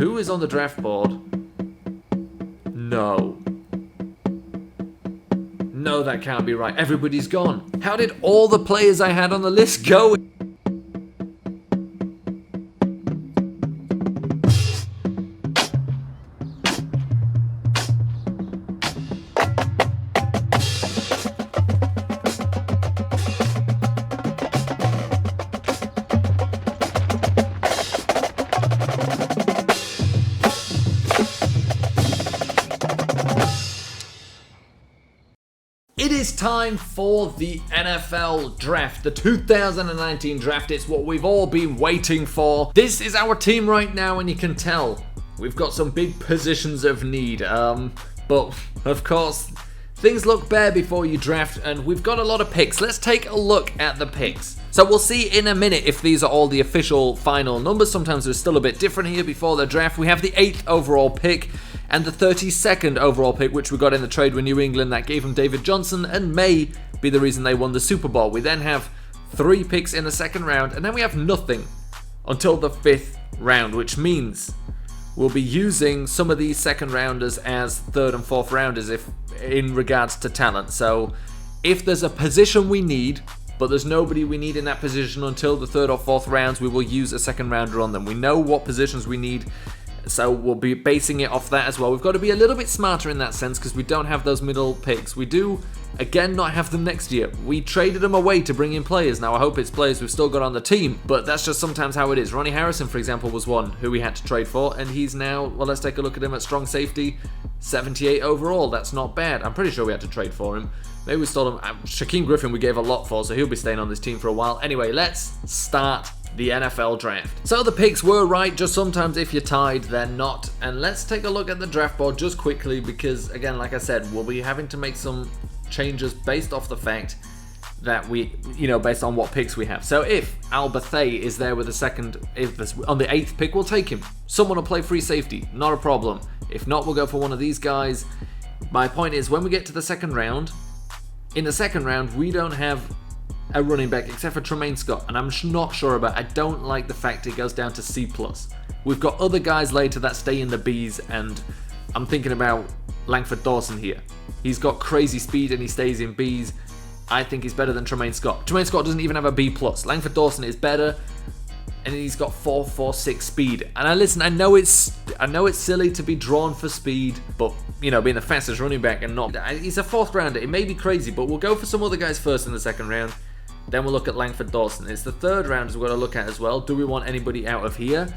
who is on the draft board? No. No, that can't be right. Everybody's gone. How did all the players I had on the list go? It is time for the NFL draft, the 2019 draft. It's what we've all been waiting for. This is our team right now, and you can tell we've got some big positions of need. But of course, things look bare before you draft, and we've got a lot of picks. Let's take a look at the picks. So we'll see in a minute if these are all the official final numbers. Sometimes they're still a bit different here before the draft. We have the 8th overall pick and the 32nd overall pick, which we got in the trade with New England. That gave them David Johnson and may be the reason they won the Super Bowl. We then have 3 picks in the second round, and then we have nothing until the 5th round, which means we'll be using some of these second rounders as 3rd and 4th rounders if in regards to talent. So if there's a position we need, but there's nobody we need in that position until the 3rd or 4th rounds, we will use a second rounder on them. We know what positions we need, so we'll be basing it off that as well. We've got to be a little bit smarter in that sense because we don't have those middle picks. We do, again, not have them next year. We traded them away to bring in players. Now, I hope it's players we've still got on the team, but that's just sometimes how it is. Ronnie Harrison, for example, was one who we had to trade for, and he's now, well, let's take a look at him at strong safety, 78 overall. That's not bad. I'm pretty sure we had to trade for him. Maybe we stole him. Shaquem Griffin we gave a lot for, so he'll be staying on this team for a while. Anyway, let's start the NFL draft. So the picks were right, just sometimes if you're tied, they're not. And let's take a look at the draft board just quickly because, again, like I said, we'll be having to make some changes based off the fact that based on what picks we have. So if Al Bethay is there with the second, on the 8th pick, we'll take him. Someone will play free safety, not a problem. If not, we'll go for one of these guys. My point is, when we get to the second round, in the second round, we don't have a running back except for Tremaine Scott, and I'm not sure about. I don't like the fact it goes down to C+. We've got other guys later that stay in the Bs, and I'm thinking about Langford Dawson here. He's got crazy speed and he stays in Bs. I think he's better than Tremaine Scott. Tremaine Scott doesn't even have a B+. Langford Dawson is better, and he's got 4.46 speed. And I know it's silly to be drawn for speed, but being the fastest running back and not, he's a 4th rounder. It may be crazy, but we'll go for some other guys first in the second round. Then we'll look at Langford Dawson. It's the 3rd round we've got to look at as well. Do we want anybody out of here?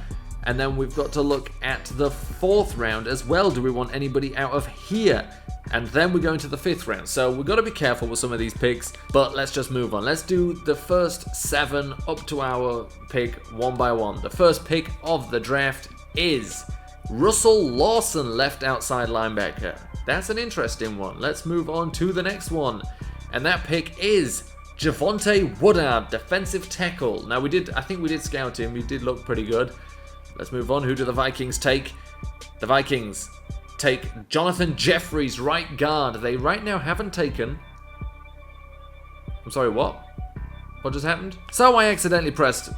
And then we've got to look at the 4th round as well. Do we want anybody out of here? And then we go into the 5th round. So we've got to be careful with some of these picks, but let's just move on. Let's do the first 7 up to our pick one by one. The first pick of the draft is Russell Lawson, left outside linebacker. That's an interesting one. Let's move on to the next one. And that pick is Javonte Woodard, defensive tackle. Now I think we did scout him. He did look pretty good. Let's move on. Who do the Vikings take? The Vikings take Jonathan Jeffries, right guard. They right now haven't taken... I'm sorry, what? What just happened? So I accidentally pressed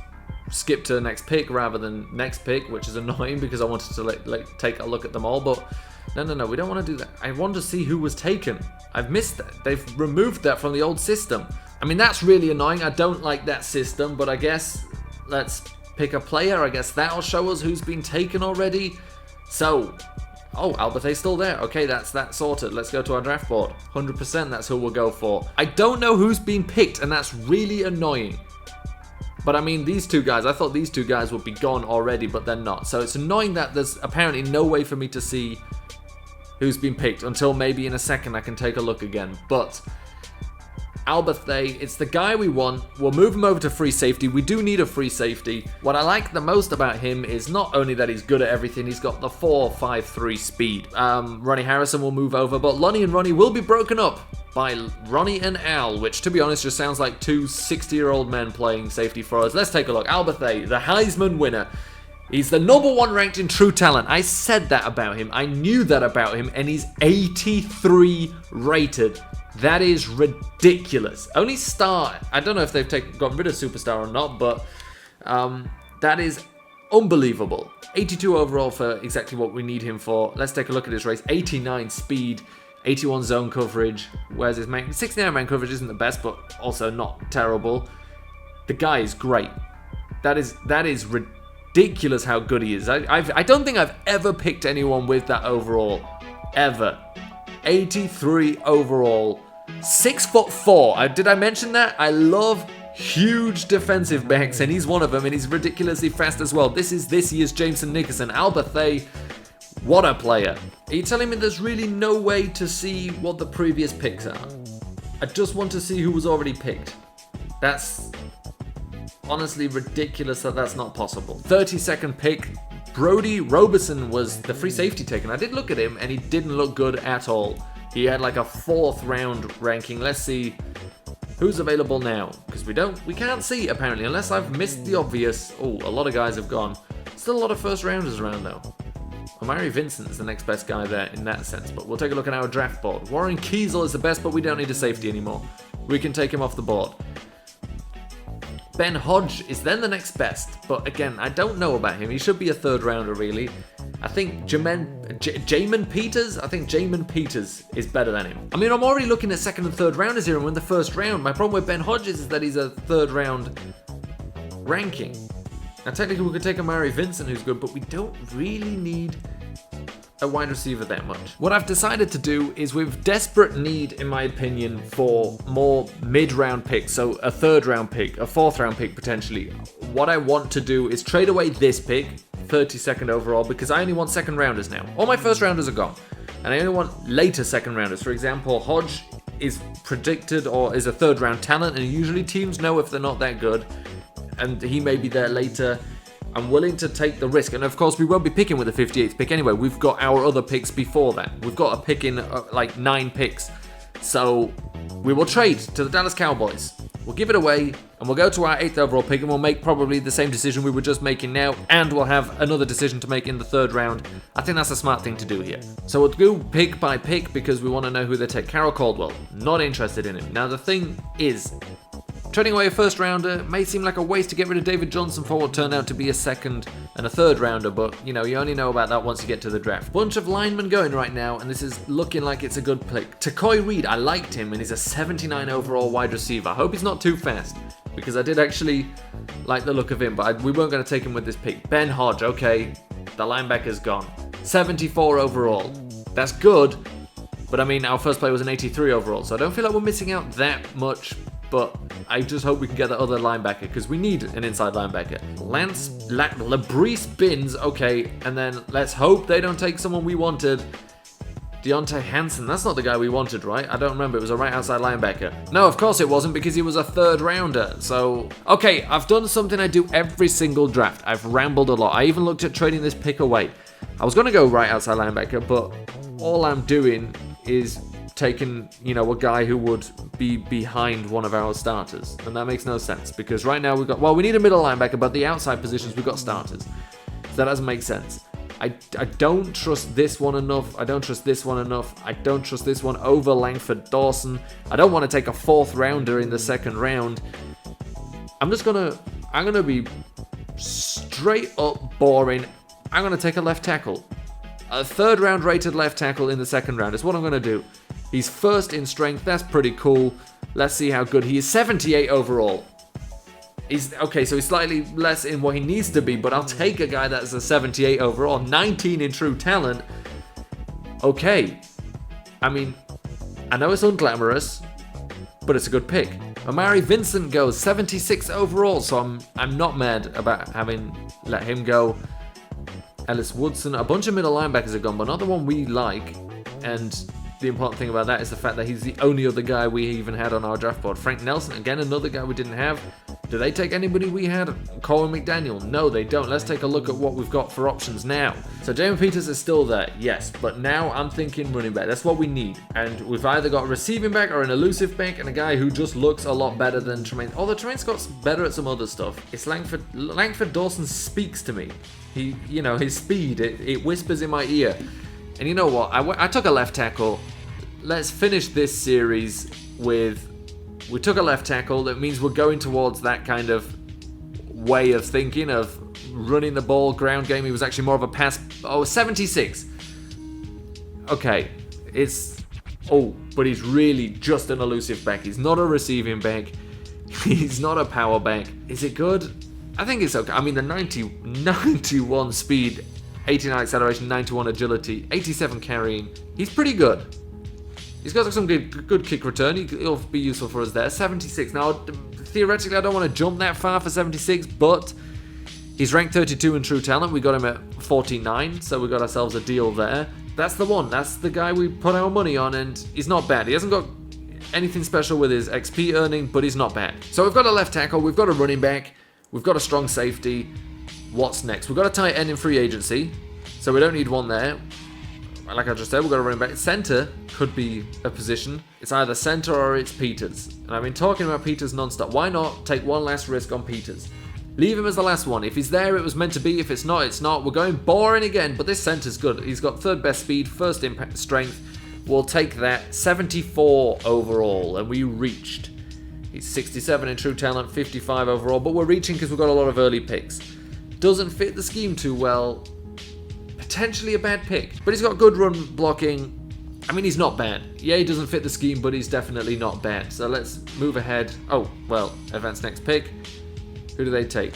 skip to next pick rather than next pick, which is annoying because I wanted to take a look at them all, but no, we don't want to do that. I want to see who was taken. I've missed that. They've removed that from the old system. I mean, that's really annoying. I don't like that system, but I guess let's pick a player. I guess that'll show us who's been taken already. So, Al Bethay's still there. Okay, that's that sorted. Let's go to our draft board. 100% that's who we'll go for. I don't know who's been picked, and that's really annoying. But I mean, these two guys, I thought these two guys would be gone already, but they're not. So it's annoying that there's apparently no way for me to see who's been picked until maybe in a second I can take a look again. But Al Bethay, it's the guy we want. We'll move him over to free safety. We do need a free safety. What I like the most about him is not only that he's good at everything, he's got the 4.53 speed. Ronnie Harrison will move over, but Lonnie and Ronnie will be broken up by Ronnie and Al, which to be honest just sounds like two 60-year-old men playing safety for us. Let's take a look. Al Bethay, the Heisman winner. He's the number 1 ranked in true talent. I said that about him. I knew that about him, and he's 83 rated. That is ridiculous. Only star. I don't know if they've gotten rid of superstar or not, but that is unbelievable. 82 overall for exactly what we need him for. Let's take a look at his race. 89 speed, 81 zone coverage. Where's his man? 69 man coverage isn't the best, but also not terrible. The guy is great. That is ridiculous how good he is. I don't think I've ever picked anyone with that overall. Ever. 83 overall. 6'4". Did I mention that? I love huge defensive backs, and he's one of them, and he's ridiculously fast as well. This is this year's Jameson Nickerson. Alberthay, what a player. Are you telling me there's really no way to see what the previous picks are? I just want to see who was already picked. That's honestly ridiculous that that's not possible. 32nd pick, Brody Roberson was the free safety taken. I did look at him, and he didn't look good at all. He had like a 4th round ranking. Let's see who's available now, because we can't see apparently, unless I've missed the obvious. Oh, a lot of guys have gone. Still a lot of first rounders around though. Omari Vincent is the next best guy there in that sense, but we'll take a look at our draft board. Warren Kiesel is the best, but we don't need a safety anymore. We can take him off the board. Ben Hodge is then the next best, but again, I don't know about him. He should be a 3rd rounder really. I think Jamin Peters? I think Jamin Peters is better than him. I mean, I'm already looking at 2nd and 3rd rounders here and we're in the 1st round. My problem with Ben Hodges is that he's a 3rd round ranking. Now, technically, we could take Omari Vincent, who's good, but we don't really need a wide receiver that much. What I've decided to do is, with desperate need, in my opinion, for more mid-round picks, so a 3rd round pick, a 4th round pick potentially, what I want to do is trade away this pick, 32nd overall, because I only want 2nd rounders now. All my 1st rounders are gone, and I only want later 2nd rounders. For example, Hodge is predicted or is a 3rd round talent, and usually teams know if they're not that good, and he may be there later. I'm willing to take the risk, and of course we won't be picking with the 58th pick anyway. We've got our other picks before that. We've got a pick in like 9 picks, so we will trade to the Dallas Cowboys. We'll give it away, and we'll go to our 8th overall pick, and we'll make probably the same decision we were just making now, and we'll have another decision to make in the 3rd round. I think that's a smart thing to do here. So we'll go pick by pick because we want to know who they take. Carroll Caldwell, not interested in him. Now the thing is, trading away a 1st rounder may seem like a waste to get rid of David Johnson for what turned out to be a 2nd and a 3rd rounder, but you know, you only know about that once you get to the draft. Bunch of linemen going right now, and this is looking like it's a good pick. Takoy Reed, I liked him, and he's a 79 overall wide receiver. I hope he's not too fast, because I did actually like the look of him, but we weren't going to take him with this pick. Ben Hodge, okay, the linebacker's gone. 74 overall. That's good, but I mean, our first play was an 83 overall, so I don't feel like we're missing out that much. But I just hope we can get that other linebacker, because we need an inside linebacker. Labreece Binns, okay, and then let's hope they don't take someone we wanted. Deontay Hansen, that's not the guy we wanted, right? I don't remember, it was a right outside linebacker. No, of course it wasn't, because he was a 3rd rounder, so... Okay, I've done something I do every single draft. I've rambled a lot. I even looked at trading this pick away. I was going to go right outside linebacker, but all I'm doing is taking, you know, a guy who would be behind one of our starters, and that makes no sense, because right now we've got, well, we need a middle linebacker, but the outside positions we've got starters, so that doesn't make sense. I don't trust this one enough. I don't trust this one enough. I don't trust this one over Langford Dawson. I don't want to take a 4th rounder in the 2nd round. I'm gonna be straight up boring. I'm gonna take a left tackle, a 3rd round rated left tackle in the 2nd round. That's what I'm gonna do. He's 1st in strength. That's pretty cool. Let's see how good he is. 78 overall. He's okay, so he's slightly less in what he needs to be, but I'll take a guy that's a 78 overall. 19 in true talent. Okay. I mean, I know it's unglamorous, but it's a good pick. Omari Vincent goes 76 overall, so I'm not mad about having let him go. Ellis Woodson, a bunch of middle linebackers are gone, but not the one we like, and the important thing about that is the fact that he's the only other guy we even had on our draft board. Frank Nelson, again, another guy we didn't have. Do they take anybody we had? Colin McDaniel? No, they don't. Let's take a look at what we've got for options now. So Jamin Peters is still there, yes, but now I'm thinking running back. That's what we need. And we've either got a receiving back or an elusive back, and a guy who just looks a lot better than Tremaine. Although Tremaine Scott's better at some other stuff. It's Langford Dawson speaks to me. He, you know, his speed, it whispers in my ear. And you know what? I took a left tackle. Let's finish this series with... We took a left tackle. That means we're going towards that kind of way of thinking, of running the ball, ground game. He was actually more of a pass. Oh, 76. Okay, but he's really just an elusive back. He's not a receiving back. He's not a power back. Is it good? I think it's okay. I mean, the 91 speed, 89 acceleration, 91 agility, 87 carrying. He's pretty good. He's got some good kick return. He'll be useful for us there. 76. Now, theoretically, I don't want to jump that far for 76, but he's ranked 32 in true talent. We got him at 49, so we got ourselves a deal there. That's the one. That's the guy we put our money on, and he's not bad. He hasn't got anything special with his XP earning, but he's not bad. So we've got a left tackle, we've got a running back, we've got a strong safety. What's next? We've got a tight end in free agency, so we don't need one there. Like I just said, we've got a running back. Center could be a position. It's either center or it's Peters. And I've been talking about Peters non-stop. Why not take one last risk on Peters? Leave him as the last one. If he's there, it was meant to be. If it's not, it's not. We're going boring again, but this center's good. He's got third best speed, first impact strength. We'll take that. 74 overall, and we reached. He's 67 in true talent, 55 overall, but we're reaching because we've got a lot of early picks. Doesn't fit the scheme too well. Potentially a bad pick, but he's got good run blocking. I mean, he's not bad. Yeah, he doesn't fit the scheme, but he's definitely not bad. So let's move ahead. Oh, well, advance next pick. Who do they take?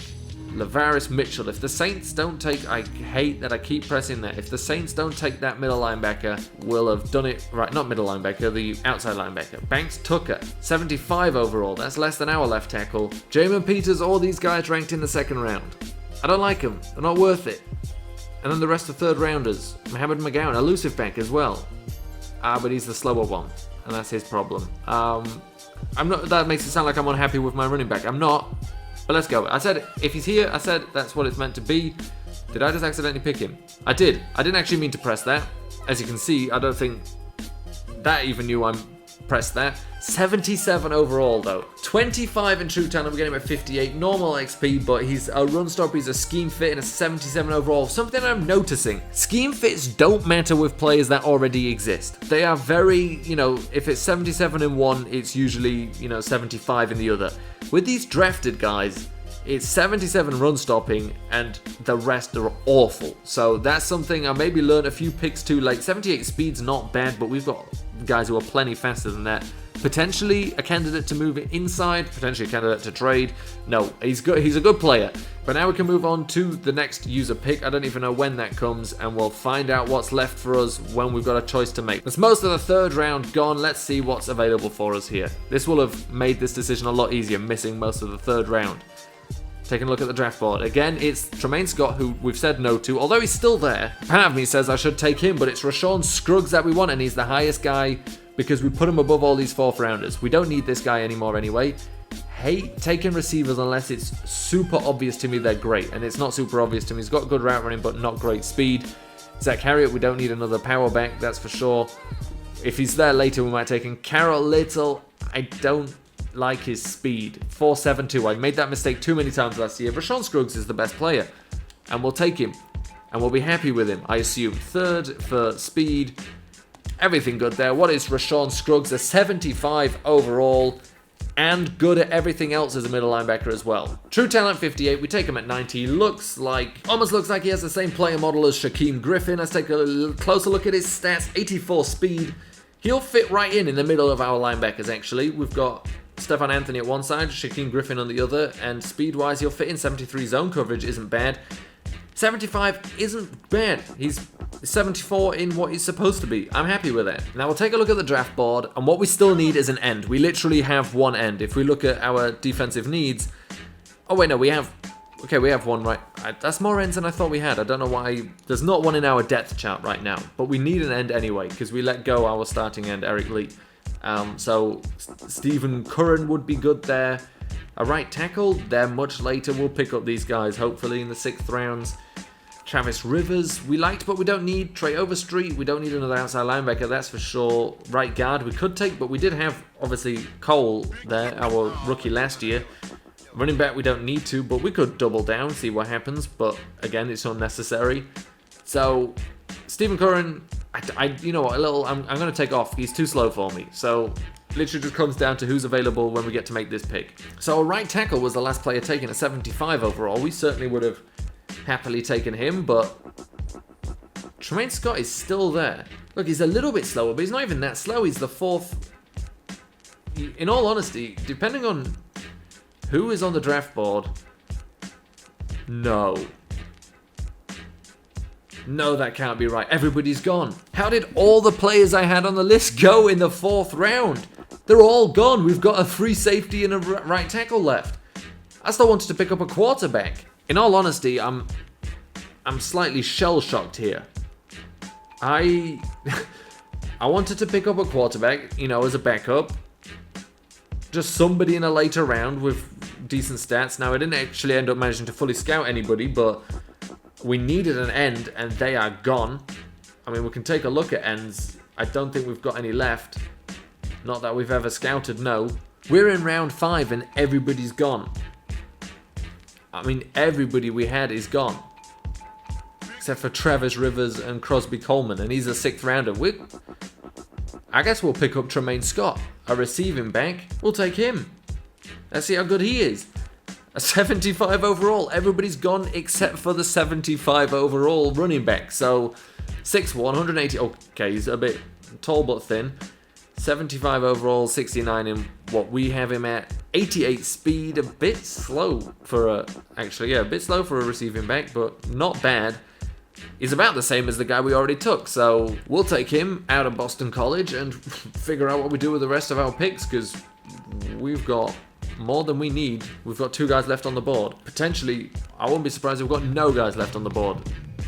Lavaris Mitchell. If the Saints don't take, I hate that I keep pressing that. If the Saints don't take that middle linebacker, we'll have done it right. Not middle linebacker, the outside linebacker. Banks Tucker, 75 overall. That's less than our left tackle. Jamin Peters, all these guys ranked in the second round. I don't like them. They're not worth it. And then the rest of third rounders. Mohamed McGowan, elusive back as well. But he's the slower one, and that's his problem. I'm not. That makes it sound like I'm unhappy with my running back. I'm not. But let's go. I said if he's here, I said that's what it's meant to be. Did I just accidentally pick him? I did. I didn't actually mean to press that. As you can see, I don't think that even knew I'm pressed that. 77 overall though. 25 in true talent. We're getting him at 58. Normal XP, but he's a run stop. He's a scheme fit and a 77 overall. Something I'm noticing. Scheme fits don't matter with players that already exist. They are very, if it's 77 in one, it's usually, 75 in the other. With these drafted guys, it's 77 run stopping and the rest are awful. So that's something I maybe learned a few picks too late. 78 speed's not bad, but we've got guys who are plenty faster than that. Potentially a candidate to move it inside, potentially a candidate to trade. No, he's good. He's a good player. But now we can move on to the next user pick. I don't even know when that comes, and we'll find out what's left for us when we've got a choice to make. That's most of the third round gone. Let's see what's available for us here. This will have made this decision a lot easier, missing most of the third round. Taking a look at the draft board. Again, it's Tremaine Scott, who we've said no to, although he's still there. Part of me says I should take him, but it's Rashawn Scruggs that we want, and he's the highest guy because we put him above all these fourth rounders. We don't need this guy anymore anyway. Hate taking receivers unless it's super obvious to me they're great, and it's not super obvious to me. He's got good route running, but not great speed. Zach Harriet, we don't need another power back, that's for sure. If he's there later, we might take him. Carroll Little, I don't like his speed. 4.72. I made that mistake too many times last year. Rashawn Scruggs is the best player, and we'll take him, and we'll be happy with him, I assume. Third for speed. Everything good there. What is Rashawn Scruggs? A 75 overall, and good at everything else as a middle linebacker as well. True talent 58. We take him at 90. Almost looks like he has the same player model as Shaquem Griffin. Let's take a closer look at his stats. 84 speed. He'll fit right in the middle of our linebackers, actually. We've got Stefan Anthony at one side, Shaquem Griffin on the other, and speed-wise, he'll fit in. 73 zone coverage isn't bad. 75 isn't bad. He's 74 in what he's supposed to be. I'm happy with it. Now we'll take a look at the draft board, and what we still need is an end. We literally have one end. If we look at our defensive needs... Oh wait, no, we have... Okay, we have one, right? That's more ends than I thought we had. I don't know why. There's not one in our depth chart right now, but we need an end anyway, because we let go our starting end, Eric Lee. So Stephen Curran would be good there. A right tackle, they're much later. We'll pick up these guys, hopefully, in the 6th rounds. Travis Rivers, we liked, but we don't need. Trey Overstreet, we don't need another outside linebacker, that's for sure. Right guard, we could take, but we did have, obviously, Cole there, our rookie last year. Running back, we don't need to, but we could double down, see what happens. But, again, it's unnecessary. So, Stephen Curran, you know what, I'm going to take off. He's too slow for me. So, literally just comes down to who's available when we get to make this pick. So a right tackle was the last player taken at 75 overall. We certainly would have happily taken him, but Tremaine Scott is still there. Look, he's a little bit slower, but he's not even that slow. He's the 4th. In all honesty, depending on who is on the draft board, no, that can't be right. Everybody's gone. How did all the players I had on the list go in the 4th round? They're all gone. We've got a free safety and a right tackle left. I still wanted to pick up a quarterback. In all honesty, I'm slightly shell-shocked here. I wanted to pick up a quarterback, as a backup. Just somebody in a later round with decent stats. Now, I didn't actually end up managing to fully scout anybody, but we needed an end, and they are gone. I mean, we can take a look at ends. I don't think we've got any left. Not that we've ever scouted, no. We're in round 5, and everybody's gone. I mean, everybody we had is gone. Except for Travis Rivers and Crosby Coleman, and he's a 6th rounder. I guess we'll pick up Tremaine Scott, a receiving back. We'll take him. Let's see how good he is. A 75 overall. Everybody's gone except for the 75 overall running back. So 6'1", 180. Okay, he's a bit tall but thin. 75 overall, 69 in what we have him at. 88 speed, a bit slow for a bit slow for a receiving back, but not bad. He's about the same as the guy we already took, so we'll take him out of Boston College and figure out what we do with the rest of our picks, because we've got more than we need. We've got 2 guys left on the board. Potentially, I wouldn't be surprised if we've got no guys left on the board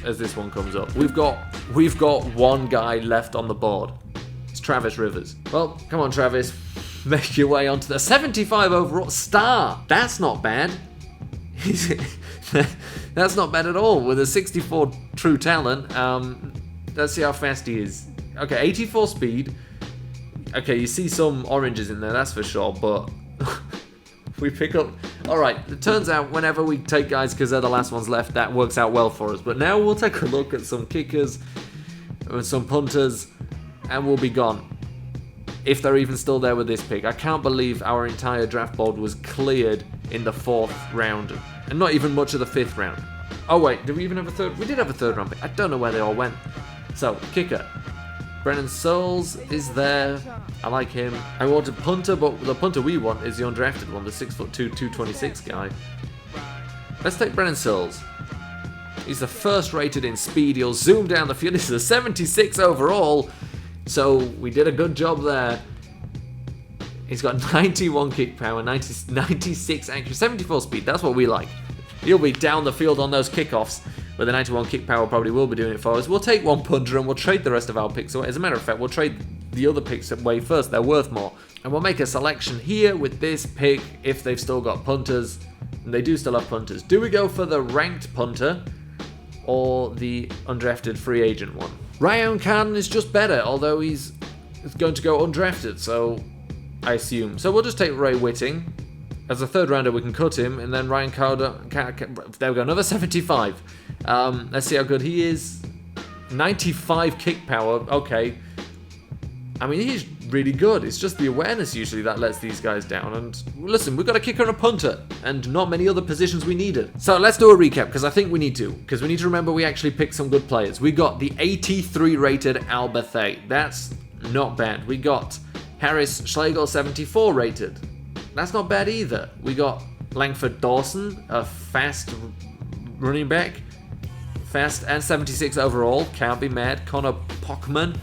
as this one comes up. We've got 1 guy left on the board. It's Travis Rivers. Well, come on, Travis. Make your way onto the 75 overall star. That's not bad. That's not bad at all. With a 64 true talent, let's see how fast he is. Okay, 84 speed. Okay, you see some oranges in there, that's for sure, but we pick up... Alright, it turns out whenever we take guys because they're the last ones left, that works out well for us. But now we'll take a look at some kickers, some punters, and we'll be gone. If they're even still there with this pick. I can't believe our entire draft board was cleared in the 4th round. And not even much of the 5th round. Oh wait, did we even have a 3rd? We did have a 3rd round pick. I don't know where they all went. So, kicker. Brennan Souls is there. I like him. I want a punter, but the punter we want is the undrafted one, the 6'2", 226 guy. Let's take Brennan Souls. He's the 1st rated in speed. He'll zoom down the field. This is a 76 overall. So, we did a good job there. He's got 91 kick power, 96 accuracy, 74 speed. That's what we like. He'll be down the field on those kickoffs, but the 91 kick power probably will be doing it for us. We'll take 1 punter and we'll trade the rest of our picks away. As a matter of fact, we'll trade the other picks away first. They're worth more. And we'll make a selection here with this pick if they've still got punters. And they do still have punters. Do we go for the ranked punter or the undrafted free agent one? Ryan Carden is just better, although he's going to go undrafted, so... I assume. So we'll just take Ray Whitting. As a 3rd rounder, we can cut him, and then Ryan Carden. There we go, another 75. Let's see how good he is. 95 kick power. Okay. I mean, he's really good. It's just the awareness usually that lets these guys down. And listen, we've got a kicker and a punter, and not many other positions we needed. So let's do a recap, because I think we need to. Because we need to remember we actually picked some good players. We got the 83 rated Alberthay. That's not bad. We got Harris Schlegel, 74 rated. That's not bad either. We got Langford Dawson, a fast running back. Fast and 76 overall. Can't be mad. Connor Pockman,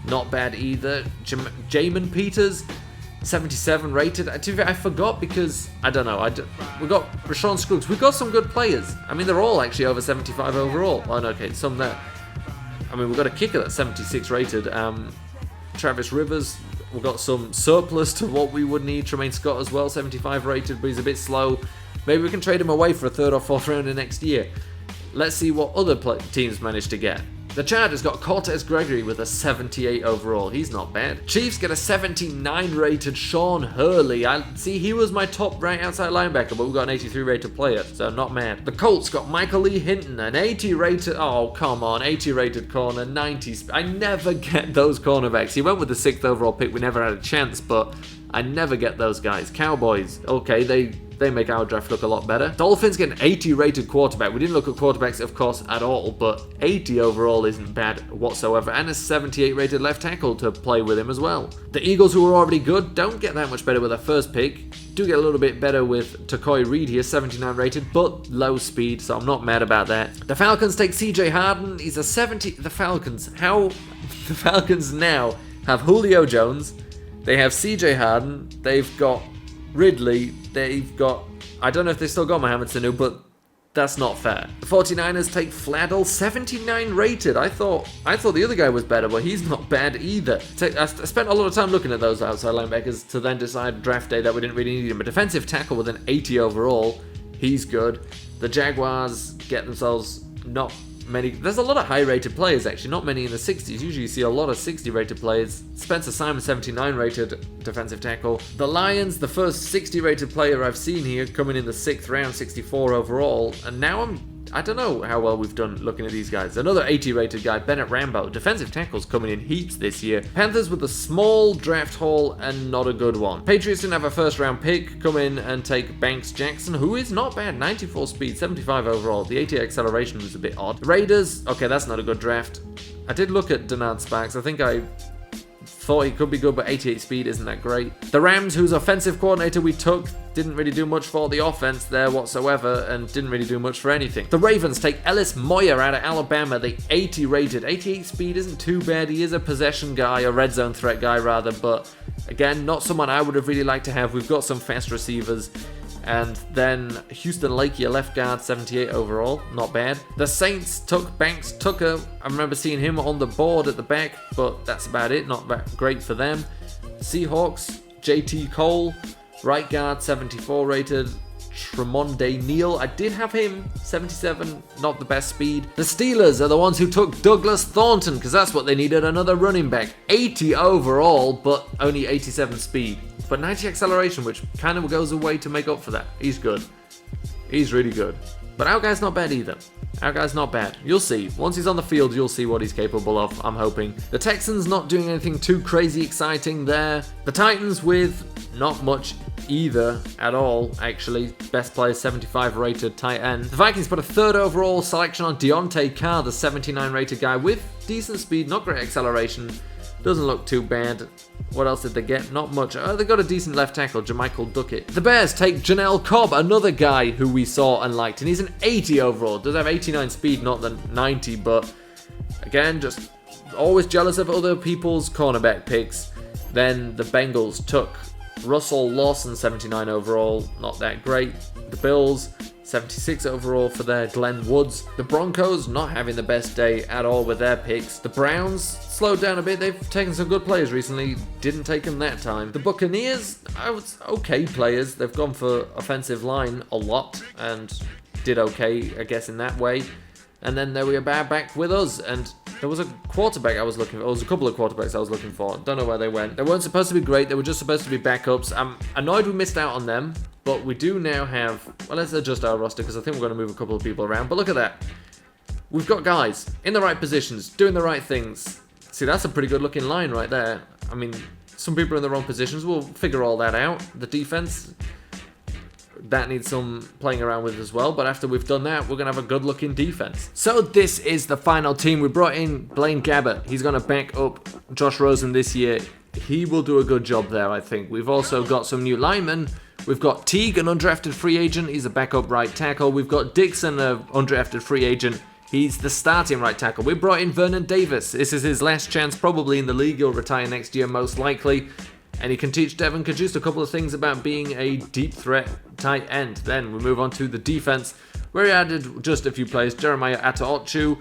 not bad either. Jamin Peters, 77 rated. I forgot because, I don't know. We got Rashawn Scruggs. We've got some good players. I mean, they're all actually over 75 overall. Oh, no, okay, some there. I mean, we've got a kicker that's 76 rated. Travis Rivers. We've got some surplus to what we would need. Tremaine Scott as well, 75 rated, but he's a bit slow. Maybe we can trade him away for a 3rd or 4th rounder next year. Let's see what other teams manage to get. The Chargers got Cortez Gregory with a 78 overall. He's not bad. Chiefs get a 79 rated Sean Hurley. See, he was my top right outside linebacker, but we got an 83 rated player, so not mad. The Colts got Michael Lee Hinton, an 80 rated, oh come on, 80 rated corner, 90. I never get those cornerbacks. He went with the 6th overall pick. We never had a chance, but I never get those guys. Cowboys, okay, they make our draft look a lot better. Dolphins get an 80 rated quarterback. We didn't look at quarterbacks, of course, at all, but 80 overall isn't bad whatsoever, and a 78 rated left tackle to play with him as well. The Eagles, who were already good, don't get that much better with their first pick. Do get a little bit better with Takoy Reed here, 79 rated, but low speed, so I'm not mad about that. The Falcons take CJ Harden. He's a 70. The Falcons now have Julio Jones. They have CJ Harden. They've got Ridley. They've got, I don't know if they still got Mohamed Sanu, but that's not fair. The 49ers take Fladdle, 79 rated. I thought the other guy was better, but he's not bad either. I spent a lot of time looking at those outside linebackers to then decide draft day that we didn't really need him. A defensive tackle with an 80 overall, he's good. The Jaguars get themselves not many. There's a lot of high rated players actually, not many in the 60s. Usually you see a lot of 60 rated players. Spencer Simon, 79 rated defensive tackle. The Lions, the first 60 rated player I've seen here, coming in the 6th round, 64 overall. And now I don't know how well we've done looking at these guys. Another 80 rated guy, Bennett Rambo. Defensive tackles coming in heaps this year. Panthers with a small draft haul and not a good one. Patriots didn't have a first round pick. Come in and take Banks Jackson, who is not bad. 94 speed, 75 overall. The 80 acceleration was a bit odd. Raiders, okay, that's not a good draft. I did look at Denard Sparks. I think I thought he could be good, but 88 speed isn't that great. The Rams, whose offensive coordinator we took, didn't really do much for the offense there whatsoever and didn't really do much for anything. The Ravens take Ellis Moyer out of Alabama, the 80 rated. 88 speed isn't too bad. He is a possession guy, a red zone threat guy rather, but again, not someone I would have really liked to have. We've got some fast receivers. And then Houston Lakey, a left guard, 78 overall. Not bad. The Saints took Banks Tucker. I remember seeing him on the board at the back, but that's about it. Not that great for them. Seahawks, JT Cole, right guard, 74 rated. Tremonde Neal, I did have him, 77, not the best speed. The Steelers are the ones who took Douglas Thornton, because that's what they needed, another running back. 80 overall, but only 87 speed. But 90 acceleration, which kind of goes away to make up for that. He's good. He's really good. But our guy's not bad either. Our guy's not bad. You'll see. Once he's on the field, you'll see what he's capable of, I'm hoping. The Texans not doing anything too crazy exciting there. The Titans with not much either at all, actually. Best player, 75 rated tight end. The Vikings put a 3rd overall selection on Deontay Carr, the 79 rated guy with decent speed, not great acceleration. Doesn't look too bad. What else did they get? Not much. They got a decent left tackle, Jermichael Duckett. The Bears take Janelle Cobb, another guy who we saw and liked, and he's an 80 overall. Does have 89 speed, not the 90, but again, just always jealous of other people's cornerback picks. Then the Bengals took Russell Lawson, 79 overall, not that great. The Bills, 76 overall for their Glenn Woods. The Broncos not having the best day at all with their picks. The Browns slowed down a bit. They've taken some good players recently. Didn't take them that time. The Buccaneers, I was okay players. They've gone for offensive line a lot and did okay, I guess, in that way. And then they were back with us, and there was a quarterback I was looking for. There was a couple of quarterbacks I was looking for. Don't know where they went. They weren't supposed to be great. They were just supposed to be backups. I'm annoyed we missed out on them, but we do now have... Well, let's adjust our roster because I think we're going to move a couple of people around. But look at that. We've got guys in the right positions, doing the right things. See, that's a pretty good looking line right there. I mean, some people are in the wrong positions. We'll figure all that out. The defense... that needs some playing around with as well, but after we've done that, we're going to have a good looking defense. So this is the final team. We brought in Blaine Gabbert. He's going to back up Josh Rosen this year. He will do a good job there, I think. We've also got some new linemen. We've got Teague, an undrafted free agent. He's a backup right tackle. We've got Dixon, an undrafted free agent. He's the starting right tackle. We brought in Vernon Davis. This is his last chance probably in the league. He'll retire next year most likely. And he can teach Devin Cajuste a couple of things about being a deep threat tight end. Then we move on to the defense, where he added just a few players. Jeremiah Ataochu,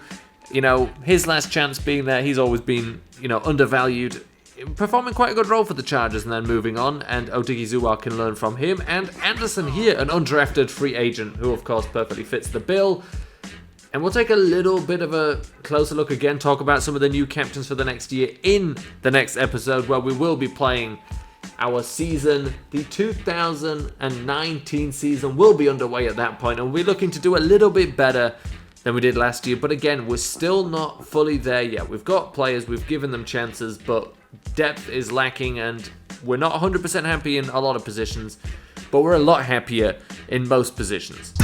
his last chance being there. He's always been, undervalued. Performing quite a good role for the Chargers, and then moving on. And Odighizuwa can learn from him. And Anderson here, an undrafted free agent, who of course perfectly fits the bill. And we'll take a little bit of a closer look again, talk about some of the new captains for the next year in the next episode, where we will be playing our season. The 2019 season will be underway at that point, and we're looking to do a little bit better than we did last year. But again, we're still not fully there yet. We've got players, we've given them chances, but depth is lacking, and we're not 100% happy in a lot of positions, but we're a lot happier in most positions.